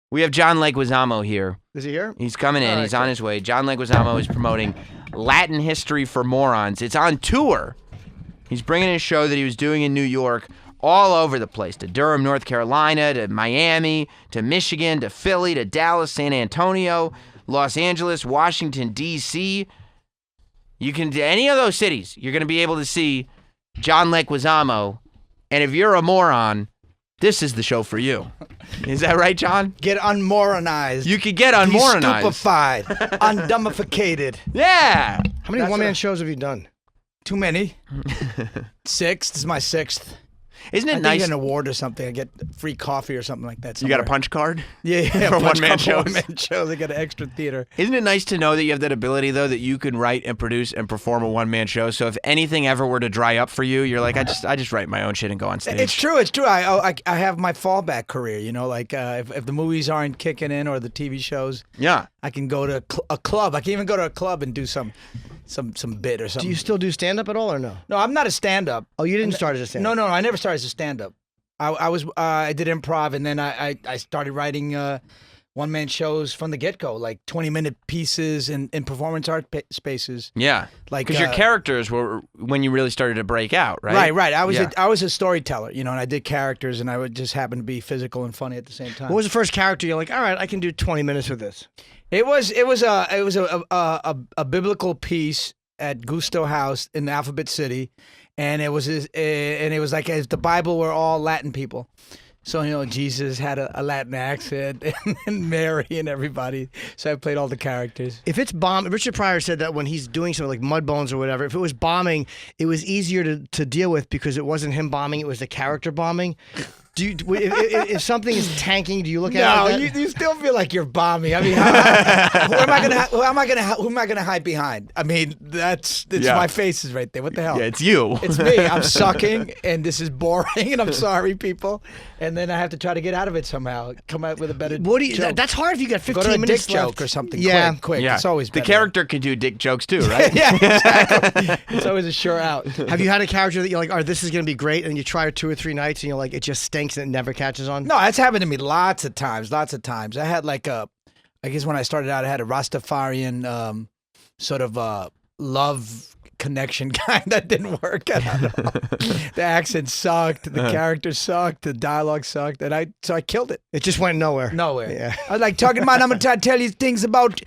We have John Leguizamo here. Is he here? He's coming in. All right, He's on his way. John Leguizamo is promoting Latin History for Morons. It's on tour. He's bringing a show that he was doing in New York all over the place, to Durham, North Carolina, to Miami, to Michigan, to Philly, to Dallas, San Antonio, Los Angeles, Washington, D.C. You can, to any of those cities, you're going to be able to see John Leguizamo. And if you're a moron, this is the show for you. Is that right, John? Get unmoronized. You could get unmoronized. Stupefied. Undummificated. Yeah. How many one-man shows have you done? Too many. 6. This is my 6th. Isn't it I think nice? I get an award or something. I get free coffee or something like that. You got a somewhere. punch card? Yeah. For one-man shows? One-man shows. They got an extra theater. Isn't it nice to know that you have that ability, though, that you can write and produce and perform a one-man show? So if anything ever were to dry up for you, you're like, I just write my own shit and go on stage. It's true. It's true. I have my fallback career. You know, like if the movies aren't kicking in or the TV shows, Yeah. I can go to a club. I can even go to a club and do some bit or something. Do you still do stand-up at all or no? No, I'm not a stand-up. Oh, you didn't start as a stand-up? No, I never started as a stand-up. I did improv, and then I started writing one-man shows from the get-go, like 20-minute pieces in performance art spaces. Yeah. Like Because your characters were when you really started to break out, right? Right. I was a storyteller, you know, and I did characters, and I would just happen to be physical and funny at the same time. What was the first character you're like, all right, I can do 20 minutes with this? It was a biblical piece at Gusto House in Alphabet City, and it was like as the Bible were all Latin people. So, you know, Jesus had a Latin accent, and Mary and everybody. So I played all the characters. If it's bomb, Richard Pryor said that when he's doing something like Mudbones or whatever, if it was bombing, it was easier to deal with because it wasn't him bombing, it was the character bombing. If something is tanking, do you look at it like that? You still feel like you're bombing. I mean, who am I gonna hide behind? I mean, it's my face is right there. What the hell? Yeah, it's you. It's me. I'm sucking, and this is boring, and I'm sorry, people. And then I have to try to get out of it somehow. Come out with a better joke. That's hard if you got 15 Go to a minutes dick left. joke or something. Yeah. Quick. Yeah. It's always the better. character can do dick jokes too, right? Yeah, exactly. It's always a sure out. Have you had a character that you're like, oh, this is going to be great, and you try it 2 or 3 nights, and you're like, it just stinks and it never catches on? No, that's happened to me lots of times. I had like I guess when I started out, I had a Rastafarian sort of love connection guy that didn't work. I don't know. The accent sucked, the character sucked, the dialogue sucked, and so I killed it. It just went nowhere. Nowhere. Yeah. I was like, talking about, I'm going to tell you things about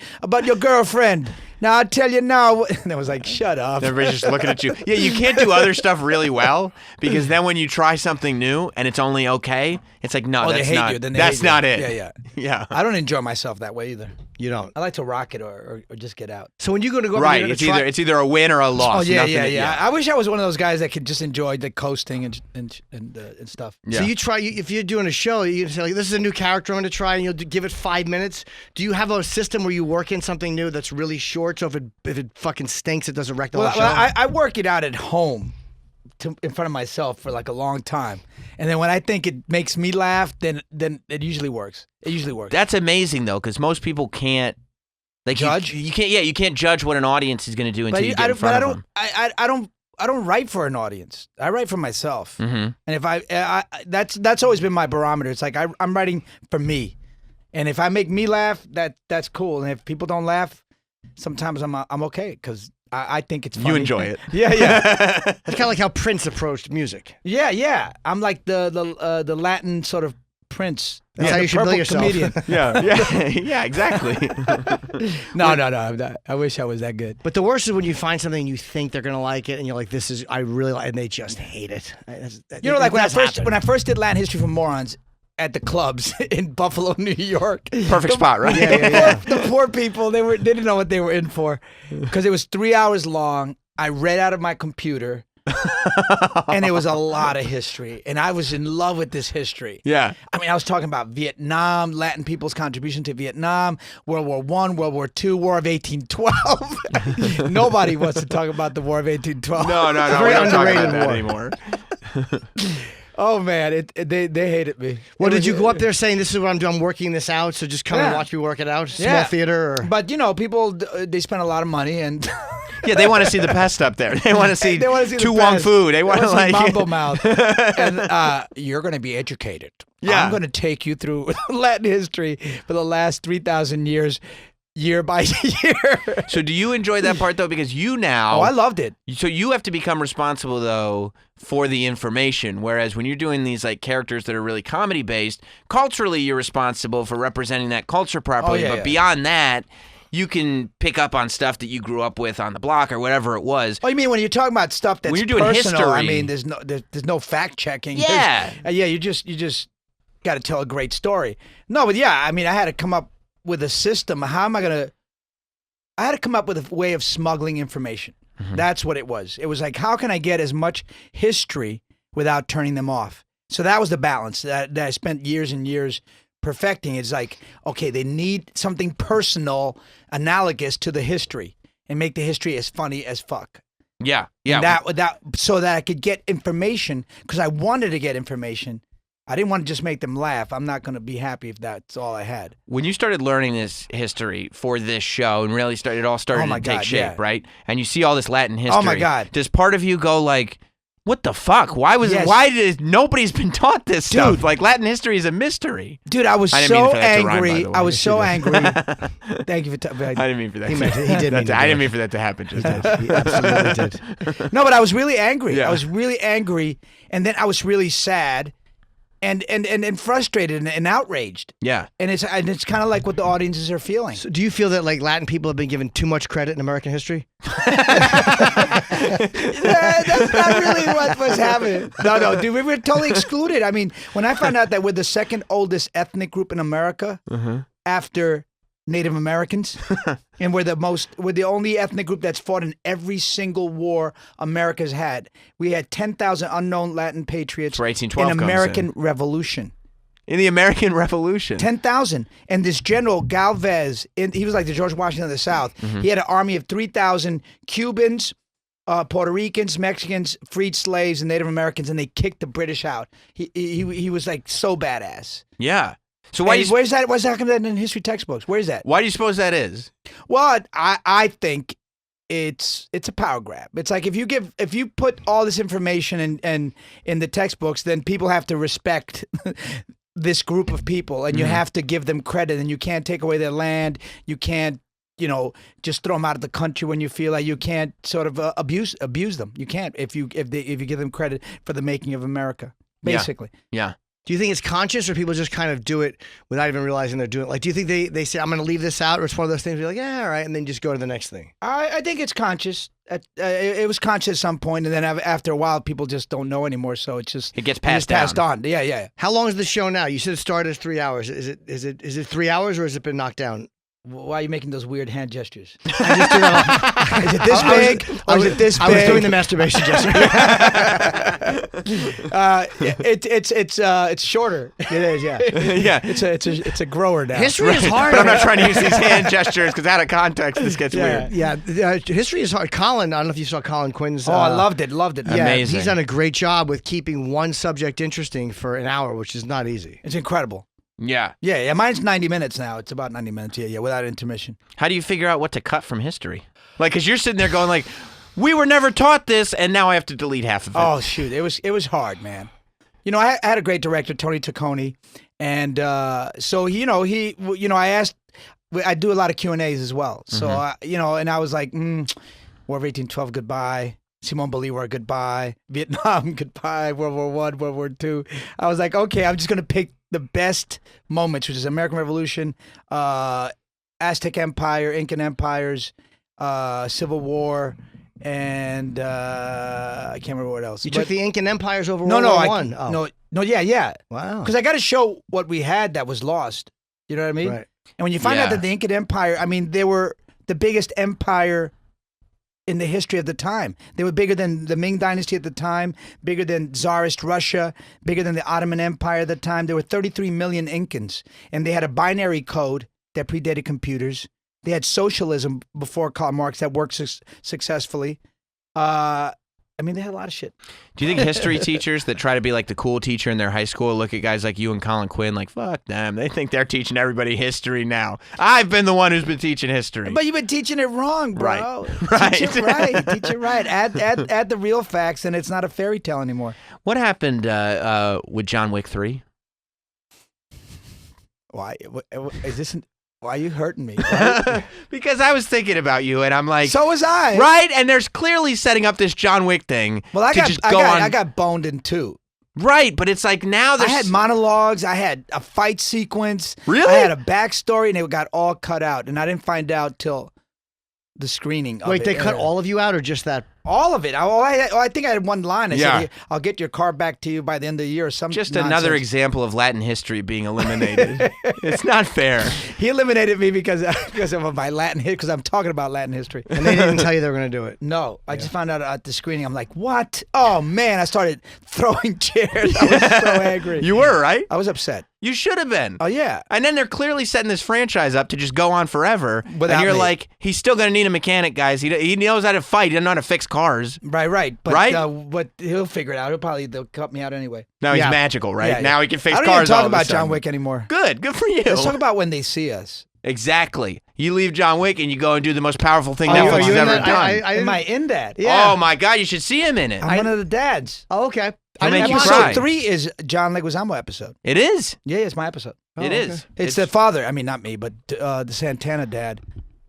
your girlfriend. Now, I'll tell you now. And I was like, shut up. Everybody's just looking at you. Yeah, you can't do other stuff really well because then when you try something new and it's only okay, it's like, no, Oh, that's they hate not. you. Then they That's hate you. not it. Yeah. Yeah. I don't enjoy myself that way either. You don't. I like to rock it or just get out. So when you're going to go up, Right. you're It's gonna try- either a win or a loss. Oh, yeah. Nothing I wish I was one of those guys that could just enjoy the coasting and stuff. Yeah. So you try, if you're doing a show, you say, like, this is a new character I'm going to try, and you'll give it 5 minutes. Do you have a system where you work in something new that's really short, so if it fucking stinks, it doesn't wreck the whole show? I work it out at home in front of myself for like a long time. And then when I think it makes me laugh, then it usually works. It usually works. That's amazing though, because most people can't. Like Judge? You can't. Yeah, you can't judge what an audience is going to do until you get in front of them. I don't write for an audience. I write for myself. Mm-hmm. And if that's always been my barometer. It's like I'm writing for me. And if I make me laugh, that's cool. And if people don't laugh, sometimes I'm okay because I think it's funny. You enjoy it. Yeah. That's kind of like how Prince approached music. Yeah. I'm like the Latin sort of Prince. That's how the you should bill purple yourself. comedian. Yeah, exactly. No. I'm not. I wish I was that good. But the worst is when you find something and you think they're going to like it, and you're like, this is, I really like, and they just hate it. You know, like when happen. I first did Latin History for Morons at the clubs in Buffalo, New York. Perfect spot, right? Yeah. The poor people, they didn't know what they were in for because it was 3 hours long. I read out of my computer. And it was a lot of history, and I was in love with this history. Yeah. I mean, I was talking about Vietnam, Latin people's contribution to Vietnam, World War I, World War II, War of 1812. Nobody wants to talk about the War of 1812. No. Very We don't talk underrated about that war. anymore. Oh man, they hated me. Well, did you go up there saying, this is what I'm doing, I'm working this out, so just come and watch me work it out? Small theater? Or... But, you know, people, they spend a lot of money, and Yeah, they want to see the pest up there. They want to see, the Wong pest. Foo. They want to see like Mambo Mouth. And you're going to be educated. Yeah. I'm going to take you through Latin history for the last 3,000 years, year by year. So do you enjoy that part though? Because you now, Oh, I loved it. so you have to become responsible though for the information. Whereas when you're doing these like characters that are really comedy based, culturally you're responsible for representing that culture properly. yeah, But yeah. beyond that, you can pick up on stuff that you grew up with on the block or whatever it was. Oh, you mean when you're talking about stuff that's When you're doing personal? I history. mean, there's no fact checking. Yeah. Yeah. You just got to tell a great story. No, but yeah, I mean, I had to come up with a system. How am I gonna? I had to come up with a way of smuggling information. That's what it was. It was like, how can I get as much history without turning them off? So that was the balance that I spent years and years perfecting. It's like, okay, they need something personal, analogous to the history, and make the history as funny as fuck. Yeah. Yeah. That so that I could get information, because I wanted to get information. I didn't want to just make them laugh. I'm not going to be happy if that's all I had. When you started learning this history for this show and really it all started Oh my to take God, shape, yeah. right? And you see all this Latin history. Oh my God. Does part of you go like, what the fuck? Yes. Why did nobody's been taught this stuff? Dude. Like Latin history is a mystery. Dude, I was I didn't mean so for that to rhyme, by angry. the way. I was so angry. Thank you for I didn't mean for that. He meant it. He did mean to I do didn't it. mean for that to happen. Just He absolutely did. No, but I was really angry. Yeah. I was really angry, and then I was really sad and frustrated and outraged. yeah. And it's kind of like what the audiences are feeling. So do you feel that like Latin people have been given too much credit in American history? That's not really what was happening. No, dude, we were totally excluded. I mean, when I found out that we're the second oldest ethnic group in America after Native Americans, and we're the only ethnic group that's fought in every single war America's had. We had 10,000 unknown Latin patriots That's where 1812 in comes American Revolution. In the American Revolution. 10,000. And this General Galvez, he was like the George Washington of the South. He had an army of 3,000 Cubans, Puerto Ricans, Mexicans, freed slaves, and Native Americans, and they kicked the British out. He was like so badass. Yeah. So why do Where's that in history textbooks? Where's that? you suppose that is? Well, I think it's a power grab. It's like if you put all this information in the textbooks, then people have to respect this group of people, and you have to give them credit, and you can't take away their land. You can't, just throw them out of the country when you feel like you can't sort of abuse them. You can't if you give them credit for the making of America, basically. Yeah. Do you think it's conscious, or people just kind of do it without even realizing they're doing it? Like, do you think they say, I'm going to leave this out, or it's one of those things where you're like, yeah, all right, and then just go to the next thing? I think it's conscious. It was conscious at some point, and then after a while, people just don't know anymore. So it gets passed on. Yeah. How long is the show now? You said it started as 3 hours. Is it 3 hours, or has it been knocked down? Why are you making those weird hand gestures? I just do that. Is it this big? Or is it this big? I was doing the masturbation gesture. It's shorter. It is, yeah. Yeah. It's a grower now. History is hard. But I'm not trying to use these hand gestures because out of context, this gets weird. Yeah, history is hard. Colin, I don't know if you saw Colin Quinn's. Oh, I loved it. Yeah, Amazing. he's done a great job with keeping one subject interesting for an hour, which is not easy. It's incredible. Yeah. Yeah. Mine's 90 minutes now. It's about 90 minutes. Yeah, without intermission. How do you figure out what to cut from history? Like, because you're sitting there going like, we were never taught this, and now I have to delete half of it. Oh shoot, it was hard, man. I had a great director, Tony Taccone, and so I asked. I do a lot of Q&As as well. So and I was like, War of 1812, goodbye. Simon Bolivar, goodbye. Vietnam, goodbye. World War I, World War II. I was like, okay, I'm just gonna pick the best moments, which is American Revolution, Aztec Empire, Incan empires, Civil War, and I can't remember what else. You took the Incan empires over No, World no, War I, One. Oh. no, yeah. Wow. Because I got to show what we had that was lost. You know what I mean? Right. And when you find out that the Incan Empire, I mean, they were the biggest empire in the history of the time. They were bigger than the Ming Dynasty at the time, bigger than Tsarist Russia, bigger than the Ottoman Empire at the time. There were 33 million Incans, and they had a binary code that predated computers. They had socialism before Karl Marx that worked successfully. And I mean, they had a lot of shit. Do you think history teachers that try to be like the cool teacher in their high school look at guys like you and Colin Quinn like, fuck them. They think they're teaching everybody history now. I've been the one who's been teaching history. But you've been teaching it wrong, bro. Right. Teach it right. Teach it right. Add the real facts, and it's not a fairy tale anymore. What happened with John Wick 3? Why? Is this? Why are you hurting me? Because I was thinking about you, and I'm like, So was I. right? And there's clearly setting up this John Wick thing. Well, I on. got boned in two. Right, but it's like now there's. I had monologues. I had a fight sequence. Really? I had a backstory, and it got all cut out, and I didn't find out till the screening. Wait, of they it. cut all of you out, or just that? All of it. I think I had one line. I Yeah. said, "I'll get your car back to you by the end of the year," or something. Just another example of Latin history being eliminated. It's not fair. He eliminated me because of my Latin because I'm talking about Latin history. And they didn't tell you they were going to do it. No, I just found out at the screening. I'm like, what? Oh man! I started throwing chairs. I was so angry. You were, right? I was upset. You should have been. Oh yeah. And then they're clearly setting this franchise up to just go on forever. Without and you're me. like, he's still going to need a mechanic, guys. He knows how to fight. He doesn't know how to fix cars. Right. But, Right? But he'll figure it out. They'll cut me out anyway. Now he's Yeah. magical, right? Yeah. Now he can fix I don't cars even all talk of a about sudden. John Wick anymore. Good for you. Let's talk about when they see us. Exactly. You leave John Wick and you go and do the most powerful thing Are you- Netflix are has you in ever that? done. Am I in that? Yeah. Oh my God, you should see him in it. I'm one of the dads. Oh, okay. He'll make you watch cry. Episode 3 is John Leguizamo episode. It is. Yeah, it's my episode. Oh, It okay. is. It's the father. I mean, not me, but the Santana dad,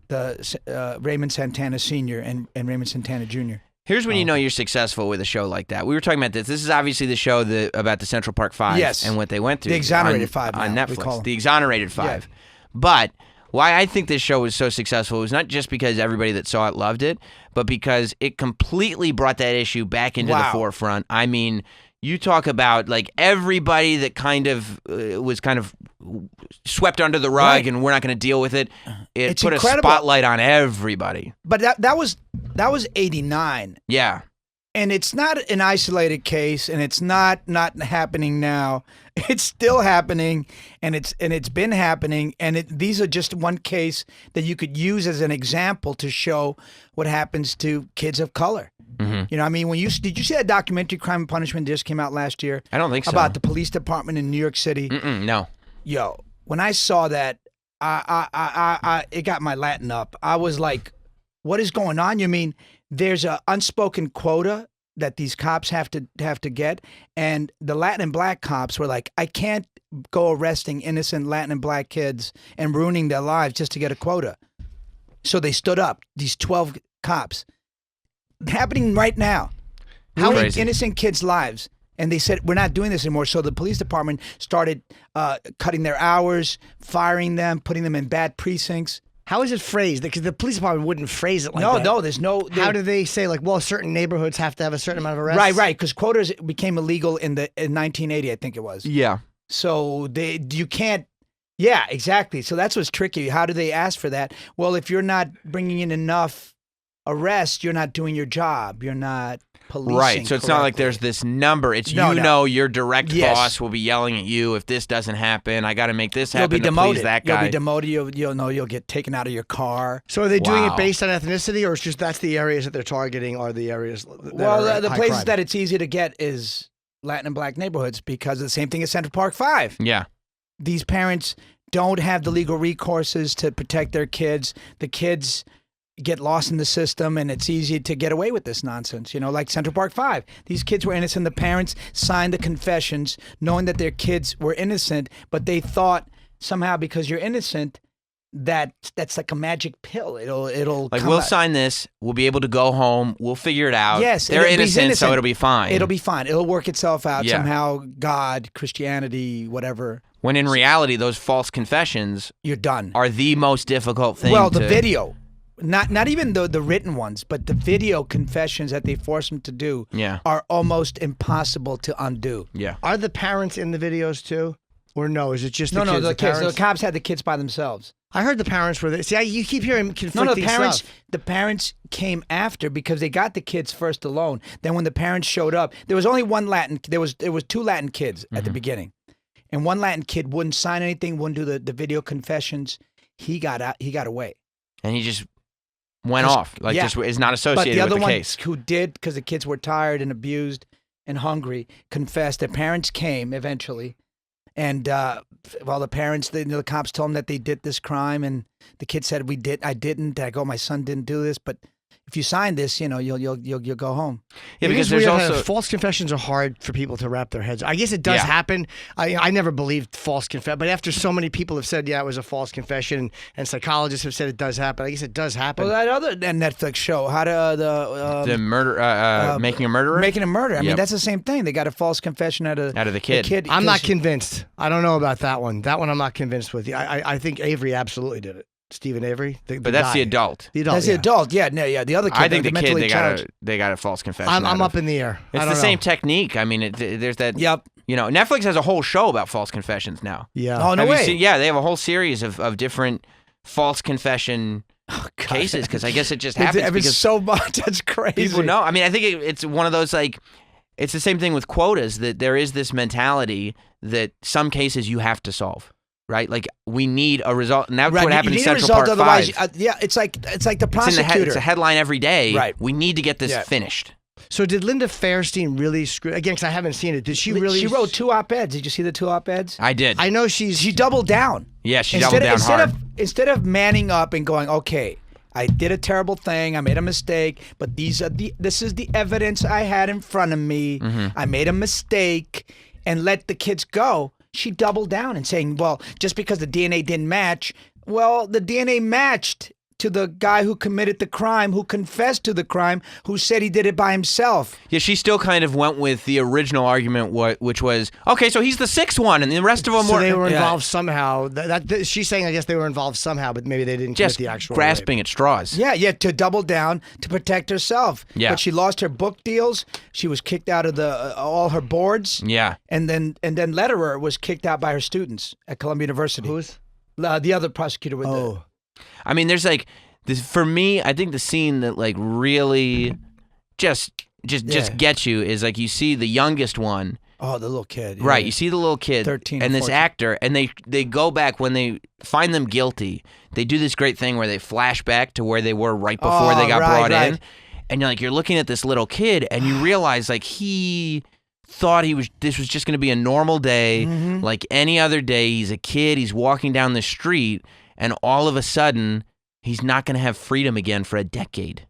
the Raymond Santana Sr. and Raymond Santana Jr. Here's when you know you're successful with a show like that. We were talking about this. This is obviously the show about the Central Park Five Yes. and what they went through. The Exonerated on, Five on now, we Netflix. call them. The Exonerated Five. But why I think this show was so successful was not just because everybody that saw it loved it, but because it completely brought that issue back into the Wow. forefront. I mean, you talk about like everybody that kind of was kind of swept under the rug Right. and we're not going to deal with it. It It's put incredible. a spotlight on everybody. But that was '89. Yeah. And it's not an isolated case, and it's not happening now. It's still happening, and it's been happening, and these are just one case that you could use as an example to show what happens to kids of color. Mm-hmm. You know, I mean, did you see that documentary, Crime and Punishment, just came out last year? I don't think so. About the police department in New York City. No. Yo, when I saw that, I it got my Latin up. I was like, what is going on? You mean there's an unspoken quota that these cops have to get, and the Latin and black cops were like, I can't go arresting innocent Latin and black kids and ruining their lives just to get a quota. So they stood up, these 12 cops. Happening right now. Ruining crazy. innocent kids' lives. And they said, we're not doing this anymore. So the police department started cutting their hours, firing them, putting them in bad precincts. How is it phrased? Because the police department wouldn't phrase it like that. No, there's no. How do they say, like, well, certain neighborhoods have to have a certain amount of arrests? Right. Because quotas became illegal in 1980, I think it was. Yeah. So you can't. Yeah, exactly. So that's what's tricky. How do they ask for that? Well, if you're not bringing in enough arrests, you're not doing your job. You're not policing. Right. So it's not like correctly. there's this number. It's No. know your direct Yes. boss will be yelling at you if this doesn't happen. I got to make this You'll happen be to demoted. please that guy. You'll be demoted. You'll get taken out of your car. So are they doing Wow. it based on ethnicity, or it's just that's the areas that they're targeting are the areas that Well, are the high places crime? that it's easy to get is Latin and black neighborhoods because of the same thing as Central Park 5. Yeah. These parents don't have the legal recourses to protect their kids. The kids get lost in the system, and it's easy to get away with this nonsense. You know, like Central Park 5. These kids were innocent. The parents signed the confessions knowing that their kids were innocent, but they thought somehow because you're innocent, that's like a magic pill. It'll Like, come we'll out. sign this. We'll be able to go home. We'll figure it out. Yes, They're he's innocent, so it'll be fine. It'll be fine. It'll work itself out Yeah. somehow. God, Christianity, whatever. When in reality, those false confessions You're done. are the most difficult thing. Well, the to- video, not even the written ones, but the video confessions that they force them to do Yeah. are almost impossible to undo. Yeah. Are the parents in the videos too, or no? Is it just the No, kids? the kids. Parents? The cops had the kids by themselves. I heard the parents were there. See, you keep hearing conflicting No, the parents. stuff. The parents came after because they got the kids first alone. Then when the parents showed up, there was only one Latin. There was two Latin kids at the beginning, and one Latin kid wouldn't sign anything, wouldn't do the video confessions. He got out. He got away. And he just went off. Like Yeah. just is not But associated the other with the one case. who did, because the kids were tired and abused and hungry, confessed. Their parents came eventually, and the parents, the cops told them that they did this crime, and the kid said, I didn't. I go, my son didn't do this, but if you sign this, you'll go home. Yeah, It because is there's weird how also false confessions are hard for people to wrap their heads. I guess it does happen. I never believed false confession, but after so many people have said, it was a false confession, and psychologists have said it does happen. I guess it does happen. Well, that other Netflix show, the murder, making a murderer. Making a murder. I mean, Yep. that's the same thing. They got a false confession out of the kid. I'm not 'cause- convinced. I don't know about that one. That one I'm not convinced with. I think Avery absolutely did it. Stephen Avery. But that's guy. the adult. The adult. That's the adult. Yeah, no, yeah. The other kid. I think the kid mentally challenged. they got a false confession. I'm out up of. in the air. It's I the don't same know. technique. I mean, there's that. Yep. Netflix has a whole show about false confessions now. Yeah. Oh, no Have you way. seen- yeah, they have a whole series of different false confession cases because I guess it just happens It's because so much. That's crazy. people know. I mean, I think it's one of those like, it's the same thing with quotas that there is this mentality that some cases you have to solve, right? Like we need a result, and that's Right. what happened you in need a Central result, Park otherwise, 5. it's like the It's in the prosecutor. it's a headline every day. Right. We need to get this Yeah. finished. So did Linda Fairstein really screw again? Because I haven't seen it. Did she really? She wrote 2 op-eds. Did you see the 2 op-eds? I did. I know she doubled down. Yeah, she doubled down hard. Instead of manning up and going, okay, I did a terrible thing. I made a mistake, but this is the evidence I had in front of me. Mm-hmm. I made a mistake, and let the kids go. She doubled down and saying, well, just because the DNA didn't match, well, the DNA matched to the guy who committed the crime, who confessed to the crime, who said he did it by himself. Yeah, she still kind of went with the original argument, which was, okay, so he's the 6th one, and the rest of them So were they were involved somehow. She's saying, I guess they were involved somehow, but maybe they didn't just commit the actual grasping rape. at straws. Yeah, to double down to protect herself. Yeah. But she lost her book deals. She was kicked out of all her boards. Yeah. And then Lederer was kicked out by her students at Columbia University. Who's? The other prosecutor with I mean, there's like this for me. I think the scene that like really just gets you is like you see the youngest one. the little kid. Yeah. Right, you see the little kid 13 and or this 14. actor, and they go back when they find them guilty. They do this great thing where they flash back to where they were right before they got brought in, and you're looking at this little kid, and you realize like he thought this was just going to be a normal day, like any other day. He's a kid. He's walking down the street, and all of a sudden, he's not going to have freedom again for a decade.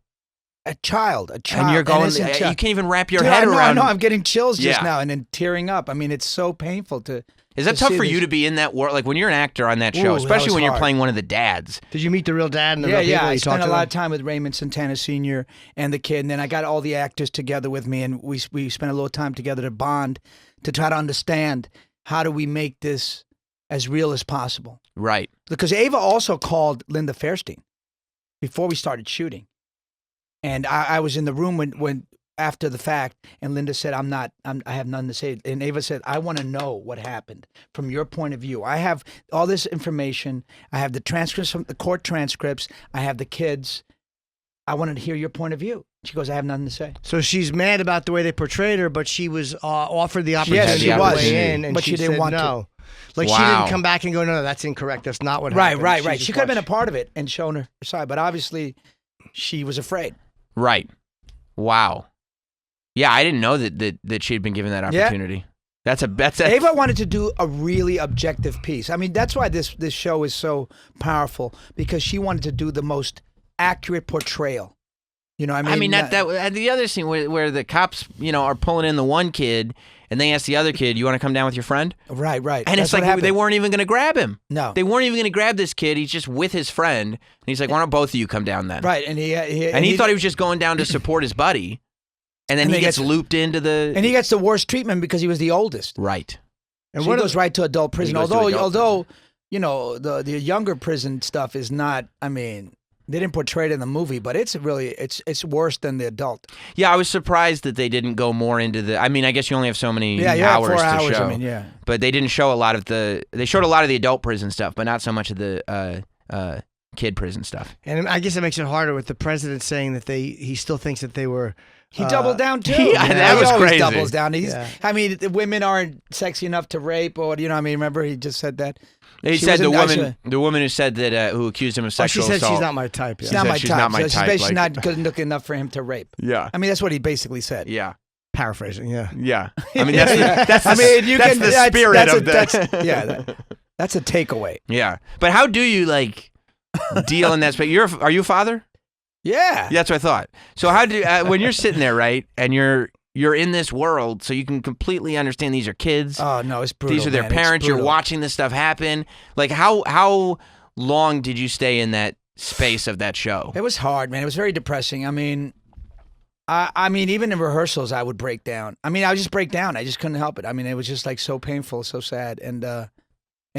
A child. And you're going, innocent you child. can't even wrap your Dude, head around. I know. I'm getting chills just Yeah. now and then tearing up. I mean, it's so painful to. Is that to tough see for you this. to be in that world? Like when you're an actor on that show, Ooh, that especially was when you're hard. playing one of the dads. Did you meet the real dad and the Yeah, real people? I You spent talked a to lot them? of time with Raymond Santana Sr. and the kid, and then I got all the actors together with me, and we spent a little time together to bond, to try to understand how do we make this as real as possible. Right. Because Ava also called Linda Fairstein before we started shooting, and I was in the room when after the fact, and Linda said, I have nothing to say. And Ava said, I want to know what happened from your point of view. I have all this information. I have the transcripts from the court transcripts. I have the kids. I wanted to hear your point of view. She goes, I have nothing to say. So she's mad about the way they portrayed her, but she was offered the opportunity she to was. weigh in, and But she didn't said want to. no. Like she Wow. didn't come back and go, no, that's incorrect. That's not what Right, happened. right, She right. just She could have been a watched. part of it and shown her side, but obviously she was afraid. Right. Wow. Yeah, I didn't know that she'd been given that opportunity. That's Ava wanted to do a really objective piece. I mean, that's why this show is so powerful, because she wanted to do the most accurate portrayal. You know, I mean, that the other scene where the cops, are pulling in the one kid, and they ask the other kid, "You want to come down with your friend?" Right. And That's it's like what happened. they weren't even going to grab him. No. They weren't even going to grab this kid. He's just with his friend, and he's like, "Why don't both of you come down then?" Right, and he thought he was just going down to support his buddy, and then And he they gets get- looped into the and he gets the worst treatment because he was the oldest. right. And And he what goes right to adult prison. goes to Although, adult the younger prison stuff is not. I mean, they didn't portray it in the movie, but it's really it's worse than the adult. Yeah, I was surprised that they didn't go more into the. I mean, I guess you only have so many Yeah, you have hours 4 to hours. show. I mean, yeah. But they didn't show a lot of the. They showed a lot of the adult prison stuff, but not so much of the kid prison stuff. And I guess it makes it harder with the president saying that he still thinks that they were He doubled down too. Yeah, that he was always crazy. doubles down. Yeah. I mean, the women aren't sexy enough to rape, or you know. I mean, remember he just said that. He She said the wasn't- woman, the woman who said that, who accused him of Oh, she sexual said assault. she's not my type. Yeah. She's not said my she's type. not my so type, she's basically like- not good looking enough for him to rape. Yeah, I mean, that's what he basically said. yeah, Paraphrasing. Yeah. yeah. I mean, that's I mean, you that's can. the that's, spirit that's of a, the. that's, that's a takeaway. Yeah, but how do you like deal in that space? Are you a father? Yeah. Yeah, that's what I thought. So how do when you're sitting there, right, and you're in this world, so you can completely understand these are kids. Oh no, it's brutal. These are their man. It's parents. You're brutal. watching this stuff happen. Like how long did you stay in that space of that show? It was hard, man. It was very depressing. I mean, I mean, even in rehearsals, I would break down. I mean, I would just break down. I just couldn't help it. I mean, it was just like so painful, so sad. And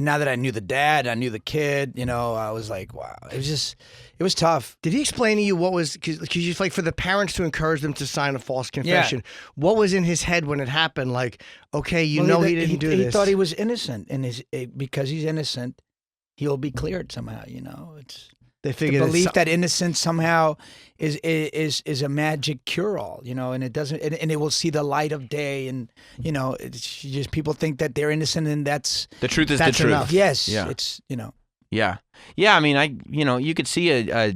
now that I knew the dad, I knew the kid. You know, I was like, wow. It was tough. Did he explain to you what was because you like for the parents to encourage them to sign a false confession? What was in his head when it happened? Like, okay, he didn't do this. He thought he was innocent, and because he's innocent, he'll be cleared somehow. You know, it's. They The figured belief that innocence somehow is a magic cure-all, you know, and it doesn't, and it will see the light of day, and you know, it's just people think that they're innocent, and that's The truth is That's the truth. enough. yes, Yeah. it's you know, Yeah. Yeah, I mean, you could see a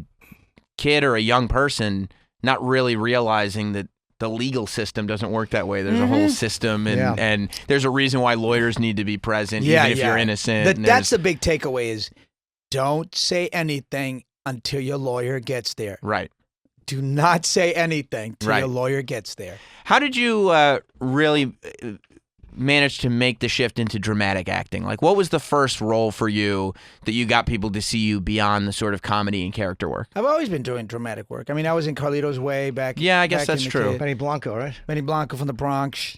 kid or a young person not really realizing that the legal system doesn't work that way. There's a whole system, and there's a reason why lawyers need to be present, even if you're innocent. and That's there's- the big takeaway: is don't say anything until your lawyer gets there. right. Do not say anything till Right. your lawyer gets there. How did you really manage to make the shift into dramatic acting? Like, what was the first role for you that you got people to see you beyond the sort of comedy and character work? I've always been doing dramatic work. I mean, I was in Carlito's Way back. Yeah, I guess back that's in the true. kid. Benny Blanco, right? Benny Blanco from the Bronx,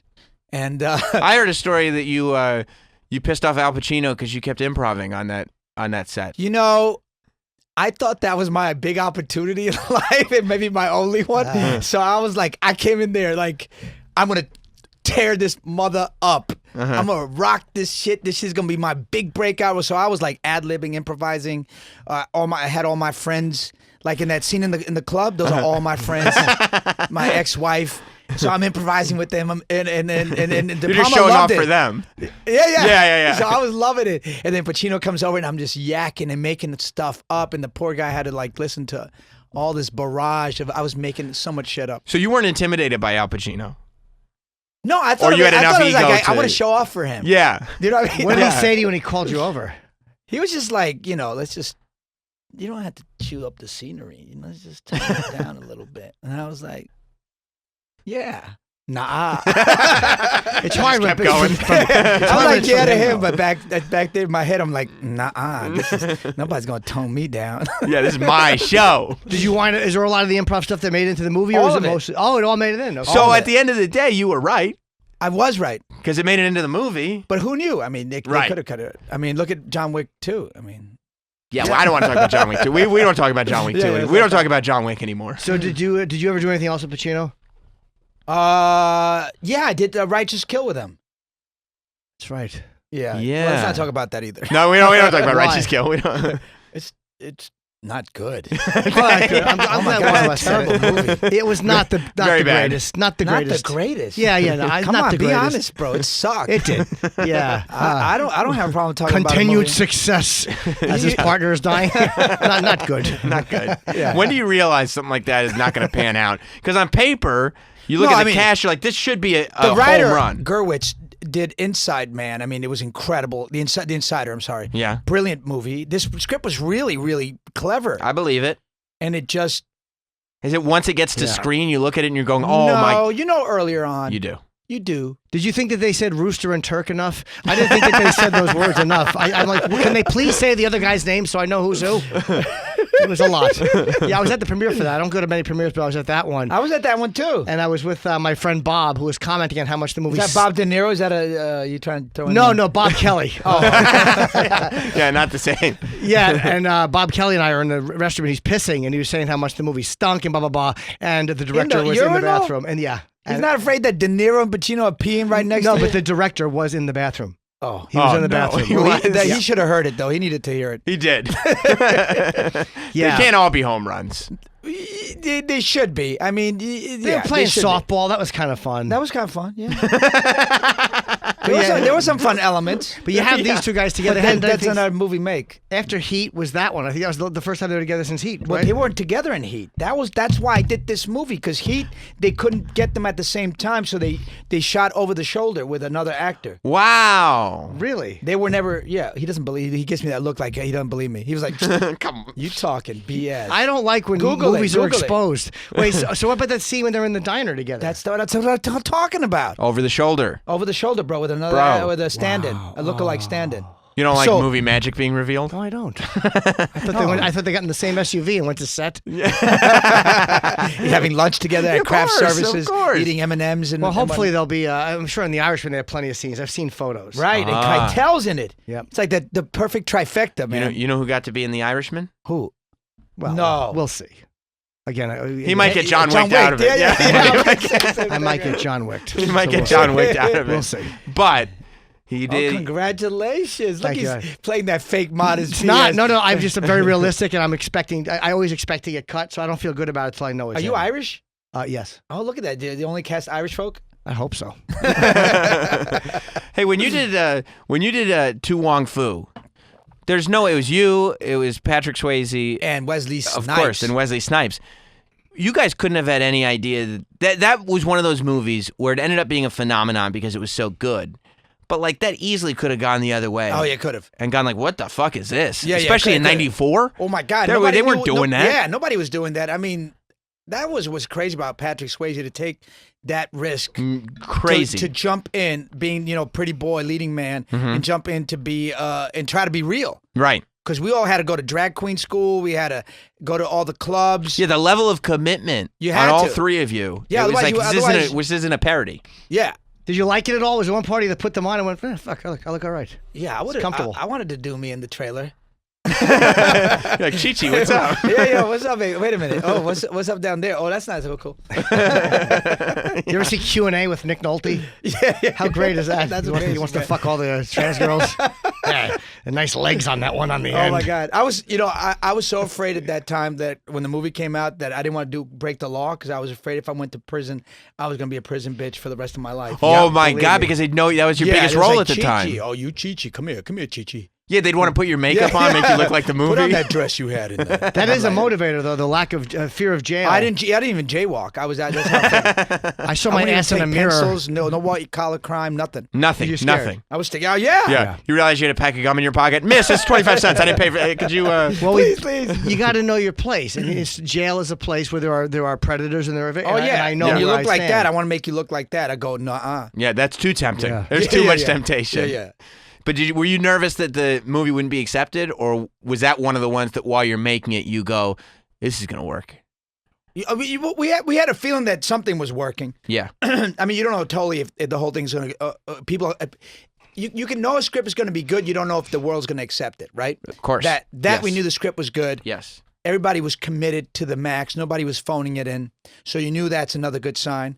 and I heard a story that you pissed off Al Pacino because you kept improvising on that set. you know, I thought that was my big opportunity in life and maybe my only one. So I was like, I came in there like, I'm going to tear this mother up. I'm going to rock this shit. This shit's going to be my big breakout. So I was like ad-libbing, improvising. I had all my friends, like in that scene in the club, those are all my friends, my ex-wife. So I'm improvising with them, and De You're just Palma showing loved off for it. them. Yeah. So I was loving it. And then Pacino comes over and I'm just yakking and making stuff up. And the poor guy had to like listen to all this barrage of, I was making so much shit up. So you weren't intimidated by Al Pacino? No, I thought Or you had I enough thought it was ego like, I to- want to show off for him. Yeah. You know what I mean? What did he say to you when he called you over? He was just like, you know, you don't have to chew up the scenery. You know, let's just tone it down a little bit. And I was like, yeah. Nah. It's hard when kept going. I'm like, yeah to him, but but back there in my head, I'm like, nah, nobody's going to tone me down. Yeah, this is my show. did you wind up? Is there a lot of the improv stuff that made it into the movie, or All was of it it. mostly? Oh, it all made it in. Okay. So of at it. the end of the day, you were right I was right. because it made it into the movie. But who knew? I mean, they Right. could have cut it. I mean, look at John Wick 2. I mean, Yeah, well, I don't want to talk about John Wick 2. We don't talk about John Wick 2. Yeah, we don't talk about John Wick anymore. So did you ever do anything else with Pacino? yeah, I did Righteous Kill with him. That's right. Yeah. Yeah. Well, let's not talk about that either. No, we don't talk about Why? Righteous Kill. We don't. It's not good. I'm glad Oh my one God, of it's us a said terrible it. movie. It was not the Very bad. greatest. Not the Not greatest. the greatest. Yeah, no, Come not on, the be greatest. honest, bro. It sucked. It did. Yeah. I don't have a problem talking about a Continued movie. success as his partner is dying. not good. Not good. Yeah. When do you realize something like that is not going to pan out? Because on paper, you look No, at I the mean, cash, you're like, this should be a The writer home run. Gerwitz did Inside Man. I mean, it was incredible. The Insider. I'm sorry. Yeah. Brilliant movie. This script was really, really clever, I believe it. and it just Is it once it gets to Yeah. screen, you look at it and you're going, oh my. no. You know, earlier on, You do. You do. Did you think that they said rooster and Turk enough? I didn't think that they said those words enough. I'm like, can they please say the other guy's name so I know who's who? It was a lot. Yeah, I was at the premiere for that. I don't go to many premieres, but I was at that one. I was at that one too. And I was with my friend Bob, who was commenting on how much the movie. Is that Bob De Niro? Is that you trying to throw in No, there? no, Bob Kelly. Oh, Yeah, not the same. yeah. And Bob Kelly and I are in the restroom, and he's pissing, and he was saying how much the movie stunk and blah blah blah. And the director was in the urinal? bathroom, and yeah, He's and, not afraid that De Niro and Pacino are peeing right next no, to but him? the director was in the bathroom. Oh. He was Oh, in the no. bathroom. He Well, was. he should have heard it, though. He needed to hear it. He did. Yeah. They can't all be home runs. They should be. I mean, They were playing softball. That was kind of fun. That was kind of fun. Yeah. There were some fun elements. But you have these two guys together. That's another movie make. After Heat was that one. I think that was the first time they were together since Heat. Well, right? they weren't together in Heat. That's why I did this movie, because Heat, they couldn't get them at the same time, so they shot over the shoulder with another actor. Wow. Really? They were never. Yeah, he doesn't believe. He gives me that look like he doesn't believe me. He was like, Come on. "You talking BS." I don't like when movies are exposed. Wait, so what about that scene when they're in the diner together? That's what I'm talking about. Over the shoulder. Over the shoulder, bro, with another with a stand-in, a lookalike stand-in. You don't like movie magic being revealed? No, I don't. I thought they got in the same SUV and went to set. Having lunch together at craft services, eating M&Ms. Well, hopefully they'll be. I'm sure in The Irishman they have plenty of scenes. I've seen photos. Right, and Keitel's in it. Yep. It's like the perfect trifecta, man. You know who got to be in The Irishman? Who? Well, no. We'll see. Again, he might get John Wick out of it. Yeah. I might get John Wick. He might get John Wick out of it. We'll see. But he did. Oh, congratulations! Look, Thank he's you. playing that fake modest. It's not. No. I'm just very realistic, and I'm expecting. I always expect to get cut, so I don't feel good about it until I know it's. Are you Irish? Yes. Oh, look at that! They only cast Irish folk. I hope so. Hey, when you did To Wong Foo, there's no. It was you. It was Patrick Swayze And Wesley Snipes. of course, and Wesley Snipes. You guys couldn't have had any idea that was one of those movies where it ended up being a phenomenon because it was so good. But like that easily could have gone the other way. Oh, yeah, could have. And gone like, what the fuck is this? Yeah, especially in '94. Oh my God, they weren't doing that. Yeah, nobody was doing that. I mean, that was crazy about Patrick Swayze to take that risk. Crazy to jump in, being pretty boy, leading man, and jump in to be and try to be real. Right. Because we all had to go to drag queen school. We had to go to all the clubs. Yeah, the level of commitment you had on all to. three of you. Yeah, it was like otherwise, this isn't a parody. Yeah. Did you like it at all? Was there one party that put them on and went, fuck, I look all right? Yeah, I would. Comfortable. I wanted to do me in the trailer. You're like, Chi-Chi, what's up? Yeah, what's up, babe? Wait a minute. Oh, what's up down there? Oh, that's not so cool. You ever see Q&A with Nick Nolte? Yeah. How great is that? That's he amazing, wants to man. fuck all the trans girls. Yeah, and nice legs on that one on the end. Oh my God, I was, I was so afraid at that time that when the movie came out that I didn't want to break the law because I was afraid if I went to prison, I was gonna be a prison bitch for the rest of my life. Oh my God, because they'd know that was your biggest role at the time. Oh, you Chi-Chi, come here, Chi-Chi. Yeah, they'd want to put your makeup on, make you look like the movie. Put on that dress you had in there. That is a motivator, though, the lack of fear of jail. I didn't even jaywalk. I was at. I saw my ass in a mirror. Pencils, no white collar crime, nothing. Nothing. I was thinking, oh yeah. Yeah. You realize you had a pack of gum in your pocket. Miss, it's 25 cents. I didn't pay for it. Could you? Well, please. You got to know your place, and jail is a place where there are predators and there are. Oh yeah, and I know. When you where look I like stand. that, I want to make you look like that. I go, nah. Yeah, that's too tempting. Yeah. There's too much temptation. Yeah. But were you nervous that the movie wouldn't be accepted, or was that one of the ones that while you're making it, you go, "This is gonna work"? We had a feeling that something was working. Yeah. I mean, you don't know totally if the whole thing's gonna. People, you can know a script is gonna be good. You don't know if the world's gonna accept it, right? Of course. That Yes. we knew the script was good. Yes. Everybody was committed to the max. Nobody was phoning it in. So you knew that's another good sign.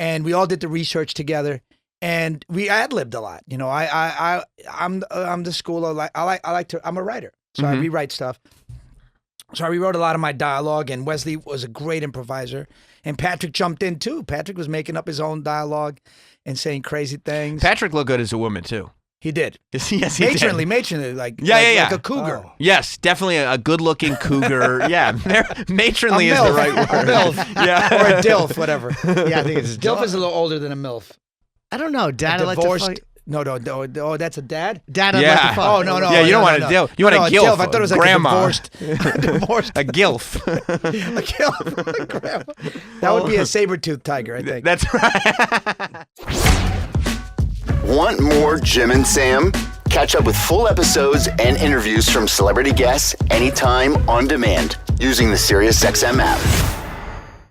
And we all did the research together. And we ad-libbed a lot. I'm the school of I'm a writer. So I rewrite stuff. So I rewrote a lot of my dialogue, and Wesley was a great improviser. And Patrick jumped in too. Patrick was making up his own dialogue and saying crazy things. Patrick looked good as a woman too. He did. Yes, he matronly, did. like Like a cougar. Oh. Yes, definitely a good-looking cougar. Yeah, matronly is the right word. A MILF. Yeah. Or a DILF, whatever. Yeah, I think it's DILF is a little older than a MILF. I don't know. Dad, A I'd like to divorced. fuck. No. Oh, that's a dad? Dad, I'd Yeah. like to fuck. Oh, no. Yeah, you don't want a DILF. You want a gilf. I thought it was like grandma. a divorced. A gilf. A gilf. Grandma. That would be a saber-toothed tiger, I think. That's right. Want more Jim and Sam? Catch up with full episodes and interviews from celebrity guests anytime on demand using the SiriusXM app.